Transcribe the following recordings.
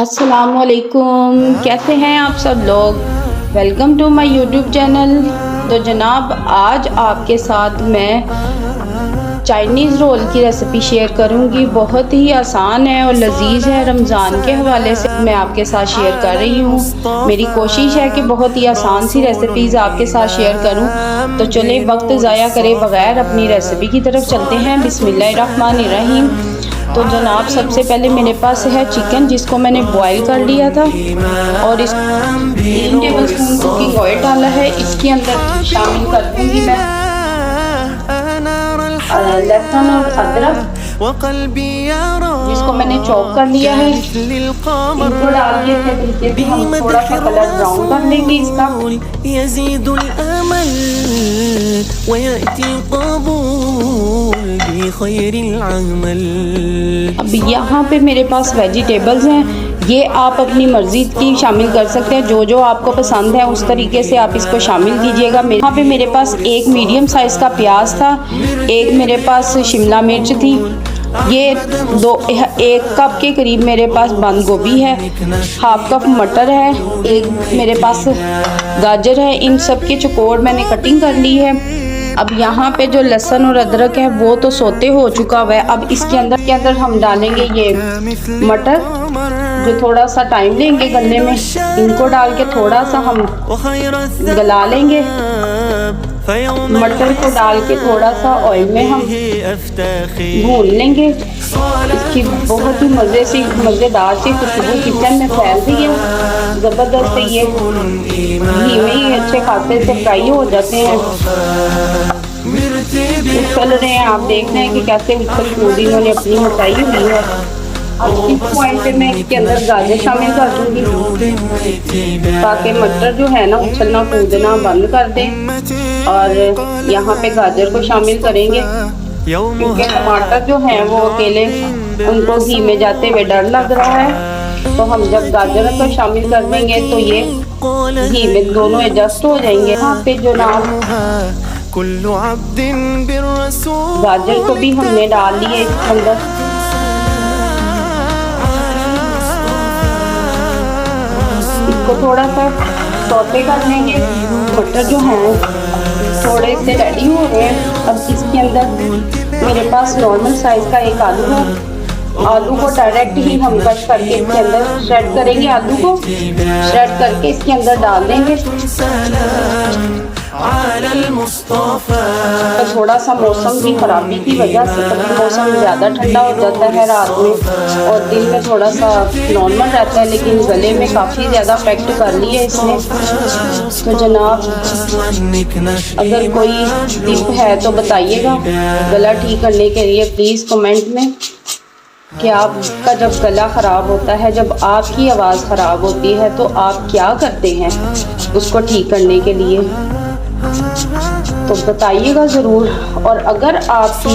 अस्सलामुअलैकुम, कैसे हैं आप सब लोग। Welcome to my YouTube channel. तो जनाब, आज आपके साथ मैं चाइनीज़ रोल की रेसिपी शेयर करूंगी। बहुत ही आसान है और लजीज है। रमज़ान के हवाले से मैं आपके साथ शेयर कर रही हूँ। मेरी कोशिश है कि बहुत ही आसान सी रेसिपीज़ आपके साथ शेयर करूँ। तो चले वक्त ज़ाया करे बगैर अपनी रेसिपी की तरफ चलते हैं। बिस्मिल्लाहिर्रहमानिर्रहीम। तो जनाब, सबसे पहले मेरे पास है चिकन, जिसको मैंने बॉईल कर लिया था और इस 3 टेबलस्पून कुकिंग ऑयल डाला है। इसके अंदर शामिल कर दूंगी मैं लहसुन और अदरक, जिसको मैंने चॉप कर लिया है। इनको डाल के तरीके से हम थोड़ा सा कलर ब्राउन कर लेंगे इसका। अब यहाँ पे मेरे पास वेजिटेबल्स हैं, ये आप अपनी मर्ज़ी की शामिल कर सकते हैं। जो जो आपको पसंद है उस तरीके से आप इसको शामिल कीजिएगा। यहाँ पे मेरे पास एक मीडियम साइज़ का प्याज था, एक मेरे पास शिमला मिर्च थी, ये एक कप के करीब मेरे पास बंद गोभी है, हाफ कप मटर है, एक मेरे पास गाजर है। इन सब के चौकोर मैंने कटिंग कर ली है। अब यहाँ पे जो लहसुन और अदरक है वो तो सोते हो चुका हुआ है। अब इसके अंदर हम डालेंगे ये मटर, जो थोड़ा सा टाइम लेंगे गलने में। इनको डाल के थोड़ा सा हम गला लेंगे। मटर को डाल के थोड़ा सा ऑयल में हम भून लेंगे। इसकी बहुत ही मज़ेदार सी खुशबू किचन में फैल रही है ज़बरदस्त। ये घी में ही अच्छे खासे से फ्राई हो जाते हैं। उछल रहे हैं, आप देख रहे हैं कि कैसे उछल कूद इन्होंने अपनी मचाई हुई है। अब इस पॉइंट पे मैं इसके अंदर गाजर शामिल कर दूंगी, ताकि मटर जो है ना उछलना कूदना बंद कर दें। और यहाँ पे गाजर को शामिल करेंगे, क्योंकि टमाटर जो है वो अकेले उनको घी में जाते हुए डर लग रहा है। तो हम जब गाजर को शामिल कर देंगे तो ये घी में दोनों एडजस्ट हो जाएंगे। यहाँ पे जो नाम गाजर को भी हमने डाल लिए इसके अंदर। इसको थोड़ा सा सौते कर लेंगे। मटर जो हैं थोड़े से रेडी हो रहे हैं। अब इसके अंदर मेरे पास नॉर्मल साइज का एक आलू है। आलू को डायरेक्ट ही हम कट करके इसके अंदर श्रेड करेंगे। आलू को श्रेड करके इसके अंदर डाल देंगे। तो थोड़ा सा मौसम की ख़राबी की वजह से कभी मौसम ज़्यादा ठंडा हो जाता है रात में और दिन में थोड़ा सा नॉर्मल रहता है, लेकिन गले में काफ़ी ज़्यादा इफेक्ट कर ली है इसने। तो जनाब, अगर कोई टिप है तो बताइएगा गला ठीक करने के लिए प्लीज़ कमेंट में, कि आपका जब गला ख़राब होता है, जब आपकी आवाज़ ख़राब होती है तो आप क्या करते हैं उसको ठीक करने के लिए, तो बताइएगा ज़रूर। और अगर आपकी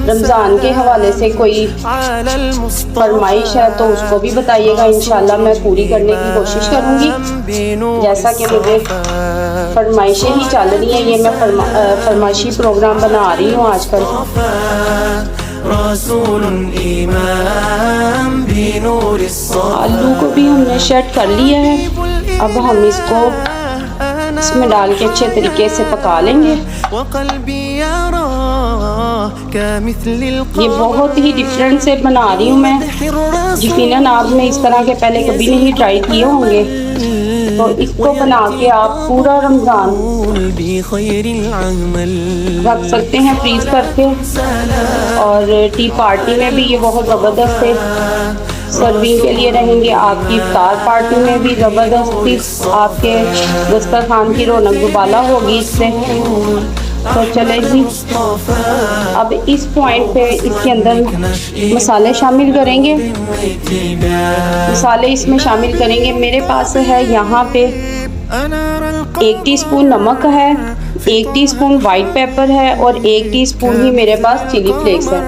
रमज़ान के हवाले से कोई फरमाइश है तो उसको भी बताइएगा। इंशाल्लाह मैं पूरी करने की कोशिश करूँगी। जैसा कि मुझे फरमाइशें ही चल रही हैं, ये मैं फरमाइशी प्रोग्राम बना रही हूँ आजकल। आलू को भी हमने सेट कर लिया है। अब हम इसको इसमें डाल के अच्छे तरीके से पका लेंगे। ये बहुत ही डिफरेंट से बना रही हूँ मैं। यकीनन आपने इस तरह के पहले कभी नहीं ट्राई किए होंगे। तो इसको बना के आप पूरा रमज़ान रख सकते हैं फ्रीज करके। और टी पार्टी में भी ये बहुत ज़बरदस्त है। सर्विंग के लिए रहेंगे। आपकी इफ्तार पार्टी में भी ज़बरदस्ती आपके दस्तरखान की रौनक दुबाला होगी इससे। तो चले जी, अब इस पॉइंट पे इसके अंदर मसाले शामिल करेंगे। मसाले इसमें शामिल करेंगे। मेरे पास है यहाँ पे 1 टीस्पून नमक है, 1 टीस्पून वाइट पेपर है और 1 टीस्पून ही मेरे पास चिली फ्लेक्स है।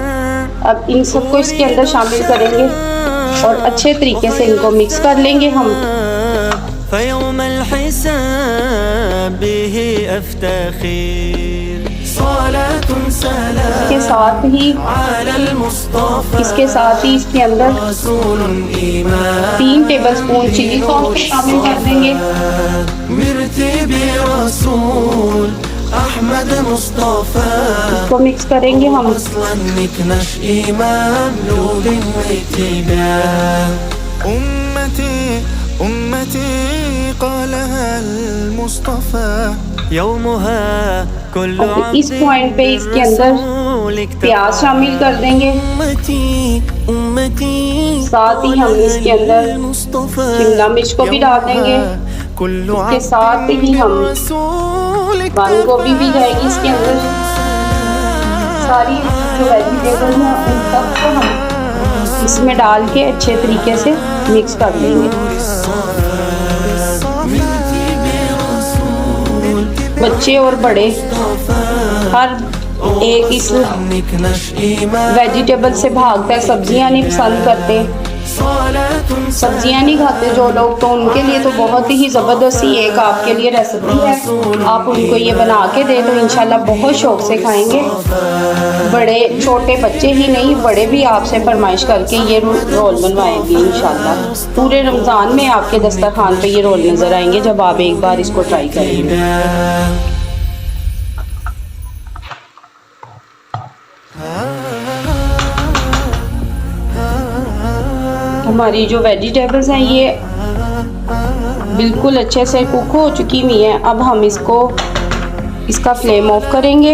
अब इन सबको इसके अंदर शामिल करेंगे और अच्छे तरीके से इनको मिक्स कर लेंगे हम। इसके साथ ही इसके अंदर 3 टेबलस्पून चिली सॉस शामिल कर देंगे। इसको मिक्स करेंगे हम। इस पॉइंट पे इसके अंदर प्याज शामिल कर देंगे। साथ ही हम इसके अंदर शिमला मिर्च को भी डाल देंगे। इसके साथ ही हम बंद गोभी भी जाएगी इसके अंदर। सारी जो वेजिटेबल है उन सबको हम इसमें डाल के अच्छे तरीके से मिक्स कर लेंगे। बच्चे और बड़े हर एक इस वेजिटेबल से भागता है, सब्जियां नहीं पसंद करते, सब्जियां नहीं खाते जो लोग, तो उनके लिए तो बहुत ही ज़बरदस्ती एक आपके लिए रेसिपी है। आप उनको ये बना के दे तो इंशाल्लाह बहुत शौक़ से खाएंगे। बड़े छोटे बच्चे ही नहीं, बड़े भी आपसे फरमाइश करके ये रोल बनवाएंगे इंशाल्लाह। पूरे रमज़ान में आपके दस्तरखान पे ये रोल नज़र आएंगे जब आप एक बार इसको ट्राई करेंगे। हमारी जो वेजिटेबल्स हैं ये बिल्कुल अच्छे से कुक हो चुकी हुई हैं। अब हम इसका फ्लेम ऑफ करेंगे।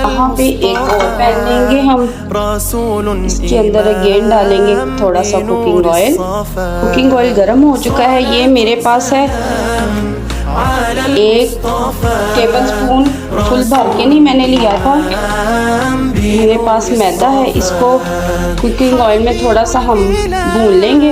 यहाँ पे एक और पैन लेंगे हम। इसके अंदर अगेन डालेंगे थोड़ा सा कुकिंग ऑयल। कुकिंग ऑयल गर्म हो चुका है। ये मेरे पास है 1 टेबलस्पून, फुल भर के नहीं मैंने लिया था, मेरे पास मैदा है। इसको कुकिंग ऑयल में थोड़ा सा हम भून लेंगे।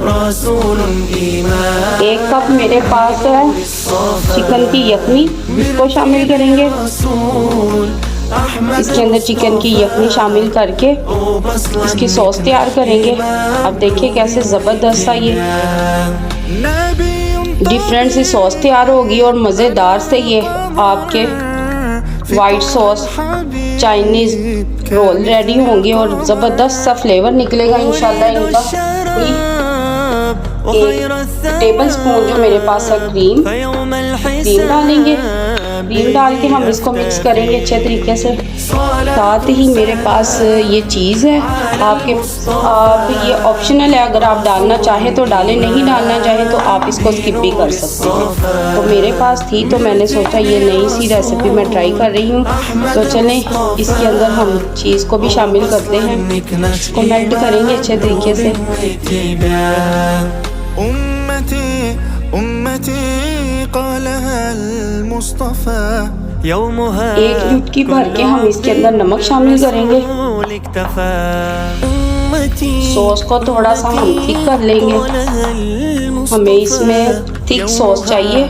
रसूल ईमान। 1 कप मेरे पास है चिकन की यखनी, इसको शामिल करेंगे। इसके अंदर चिकन की यखनी शामिल करके इसकी सॉस तैयार करेंगे। अब देखिए कैसे ज़बरदस्त सा ये डिफरेंट सी सॉस तैयार होगी और मज़ेदार से ये आपके white sauce Chinese roll ready होंगे और ज़बरदस्त सा फ्लेवर निकलेगा इंशाल्लाह इनका। 1 टेबलस्पून जो मेरे पास है क्रीम डालेंगे। क्रीम डाल के हम इसको मिक्स करेंगे अच्छे तरीके से। साथ ही मेरे पास ये चीज़ है, आप ये ऑप्शनल है, अगर आप डालना चाहें तो डालें, नहीं डालना चाहें तो आप इसको स्किप भी कर सकते हैं। तो मेरे पास थी तो मैंने सोचा ये नई सी रेसिपी मैं ट्राई कर रही हूँ, तो चलें इसके अंदर हम चीज़ को भी शामिल करते हैं। इसको मेल्ट करेंगे अच्छे तरीके से। एक चुटकी भर के हम इसके अंदर नमक शामिल करेंगे। सॉस को थोड़ा सा हम थिक कर लेंगे, हमें इसमें थिक सॉस चाहिए।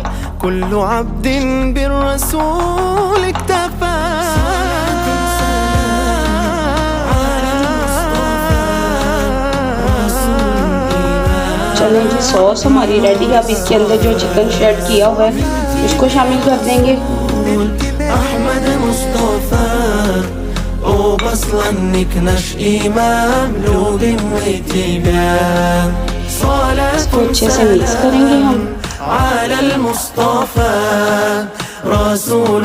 चलें जी, सॉस हमारी रेडी है। अब इसके अंदर जो चिकन श्रेड किया हुआ है उसको शामिल कर देंगे। इसको अच्छे से मिक्स करेंगे हम। रसूल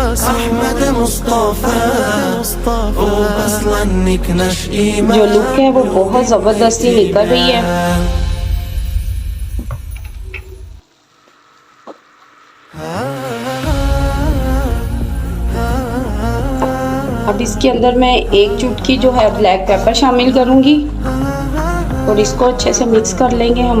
अहमद मुस्तफा जो लुक है वो बहुत ज़बरदस्ती निकल रही है। अब इसके अंदर मैं 1 चुटकी जो है ब्लैक पेपर शामिल करूंगी और इसको अच्छे से मिक्स कर लेंगे हम।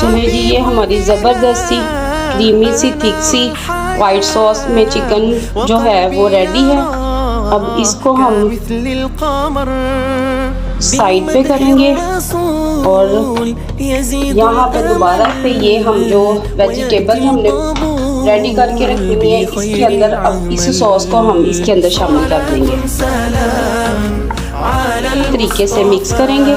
चलिए जी, ये हमारी ज़बरदस्ती क्रीमी सी थिक सी वाइट सॉस में चिकन जो है वो रेडी है। अब इसको हम साइड पे करेंगे और यहाँ पे दोबारा से ये हम जो वेजिटेबल हमने रेडी करके रखी हुई है इसके अंदर अब इस सॉस को हम इसके अंदर शामिल कर देंगे। तरीके से मिक्स करेंगे।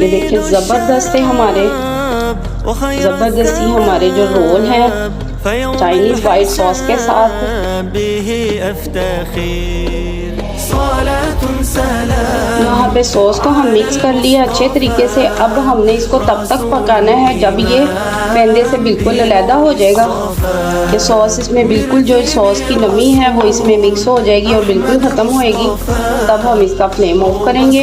ये देखिए ज़बरदस्ती हमारे जो रोल हैं चाइनीज़ वाइट सॉस के साथ। यहाँ पे सॉस को हम मिक्स कर लिया अच्छे तरीके से। अब हमने इसको तब तक पकाना है जब ये मैदे से बिल्कुल अलहदा हो जाएगा कि सॉस इसमें बिल्कुल जो सॉस की नमी है वो इसमें मिक्स हो जाएगी और बिल्कुल ख़त्म होएगी। तब हम इसका फ्लेम ऑफ करेंगे।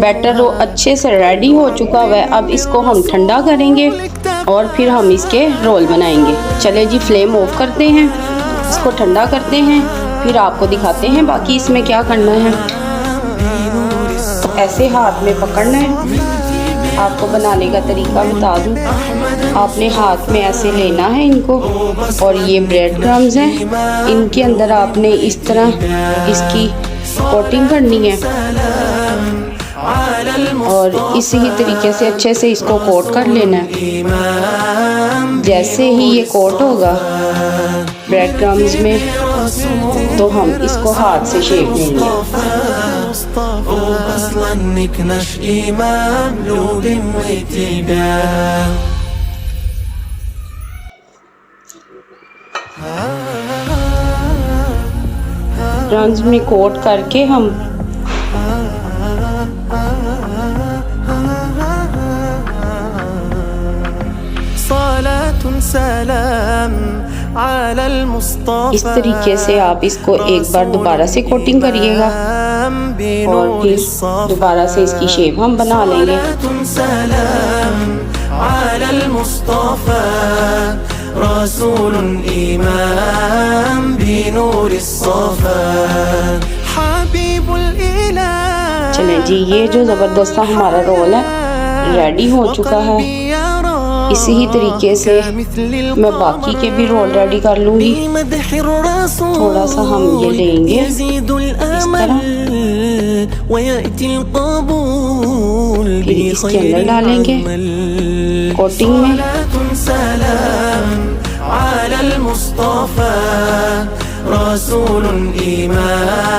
बैटर अच्छे से रेडी हो चुका हुआ है। अब इसको हम ठंडा करेंगे और फिर हम इसके रोल बनाएंगे। चले जी, फ्लेम ऑफ करते हैं, इसको ठंडा करते हैं, फिर आपको दिखाते हैं बाकी इसमें क्या करना है। ऐसे हाथ में पकड़ना है। आपको बनाने का तरीका बता दूं, आपने हाथ में ऐसे लेना है इनको और ये ब्रेड क्रम्स हैं, इनके अंदर आपने इस तरह इसकी कोटिंग करनी है और इसी ही तरीके से अच्छे से इसको कोट कर लेना है। जैसे ही ये कोट होगा ब्रेड क्रम्स में तो हम इसको हाथ से शेप लेंगे। क्रम्स में कोट करके हम इस तरीके से आप इसको एक बार दोबारा से कोटिंग करिएगा और फिर दोबारा से इसकी शेप हम बना लेंगे। चलें जी, ये जो ज़बरदस्त हमारा रोल है रेडी हो चुका है। इसी ही तरीके से मैं बाकी के भी रोल रेडी कर लूँगी। थोड़ा सा हम ये लेंगे इस तरह, फिर इसके अंदर डालेंगे कोटिंग में।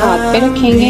हाथ पे रखेंगे।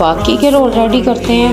बाकी के रोल रेडी करते हैं।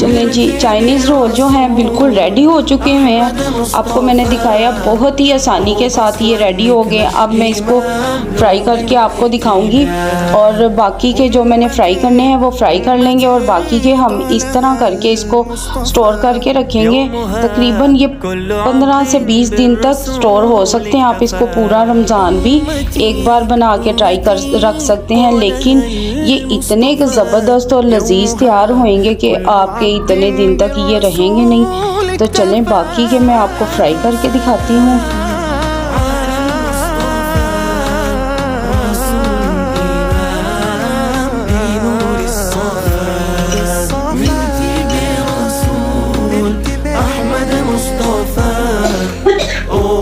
चलें जी, चाइनीज़ रोल जो हैं बिल्कुल रेडी हो चुके हुए हैं। आपको मैंने दिखाया बहुत ही आसानी के साथ ये रेडी हो गए। अब मैं इसको फ्राई करके आपको दिखाऊंगी और बाकी के जो मैंने फ्राई करने हैं वो फ्राई कर लेंगे और बाकी के हम इस तरह करके इसको स्टोर करके रखेंगे। तकरीबन ये 15 से 20 दिन तक स्टोर हो सकते हैं। आप इसको पूरा रमज़ान भी एक बार बना के ट्राई कर रख सकते हैं, लेकिन ये इतने ज़बरदस्त और लजीज तैयार होंगे कि आपके इतने दिन तक ये रहेंगे नहीं। तो चलें बाकी के मैं आपको फ्राई करके दिखाती हूँ।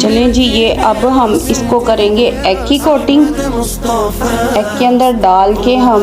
चलें जी, ये अब हम इसको करेंगे एग की कोटिंग। एग के अंदर डाल के हम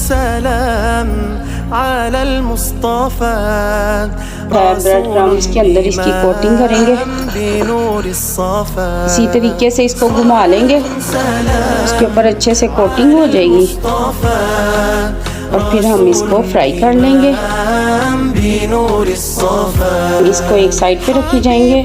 सलाम अलल मुस्तफा। ब्रेड क्रम्स के अंदर इसकी कोटिंग करेंगे। इसी तरीके से इसको घुमा लेंगे, इसके ऊपर अच्छे से कोटिंग हो जाएगी और फिर हम इसको फ्राई कर लेंगे। इसको एक साइड पे रखी जाएंगे।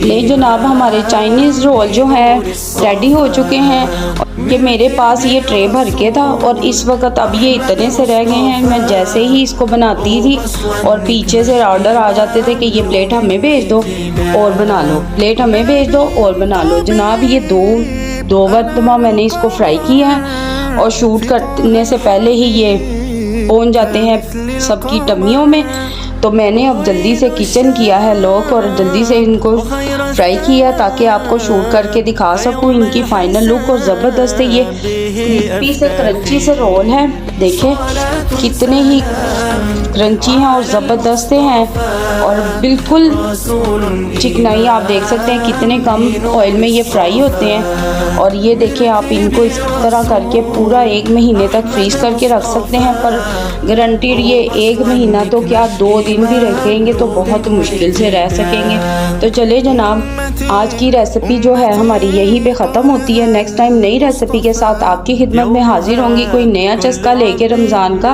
ले जनाब, हमारे चाइनीज़ रोल जो है रेडी हो चुके हैं। कि मेरे पास ये ट्रे भर के था और इस वक्त अब ये इतने से रह गए हैं। मैं जैसे ही इसको बनाती थी और पीछे से ऑर्डर आ जाते थे कि ये प्लेट हमें भेज दो और बना लो, प्लेट हमें भेज दो और बना लो। जनाब, ये दो मरतबा मैंने इसको फ्राई किया है और शूट करने से पहले ही ये पहुंच जाते हैं सबकी टम्मियों में। तो मैंने अब जल्दी से किचन किया है लॉक और जल्दी से इनको फ्राई किया ताकि आपको शूट करके दिखा सकूं इनकी फाइनल लुक। और ज़बरदस्त है, ये क्रिस्पी से क्रंची से रोल है। देखें कितने ही क्रंची हैं और ज़बरदस्त हैं और बिल्कुल चिकनाई आप देख सकते हैं कितने कम ऑयल में ये फ्राई होते हैं। और ये देखें, आप इनको इस तरह करके पूरा 1 महीने तक फ्रीज करके रख सकते हैं, पर गारंटीड ये 1 महीना तो क्या 2 दिन भी रखेंगे तो बहुत मुश्किल से रह सकेंगे। तो चले जनाब, आज की रेसिपी जो है हमारी यहीं पे ख़त्म होती है। नेक्स्ट टाइम नई रेसिपी के साथ आपकी खिदमत में हाजिर होंगी, कोई नया चस्का लेके रमज़ान का।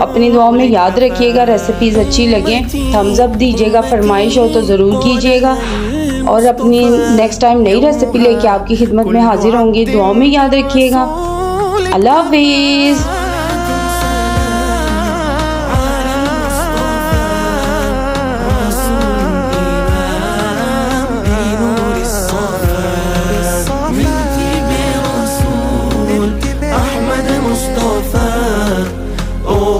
अपनी दुआओं में याद रखिएगा, रेसिपीज़ अच्छी लगे थम्स अप दीजिएगा, फरमाइश हो तो ज़रूर कीजिएगा। और अपनी नेक्स्ट टाइम नई रेसिपी लेके आपकी खिदमत में हाजिर होंगी, दुआओं में याद रखिएगा। अल्लाह हाफिज़।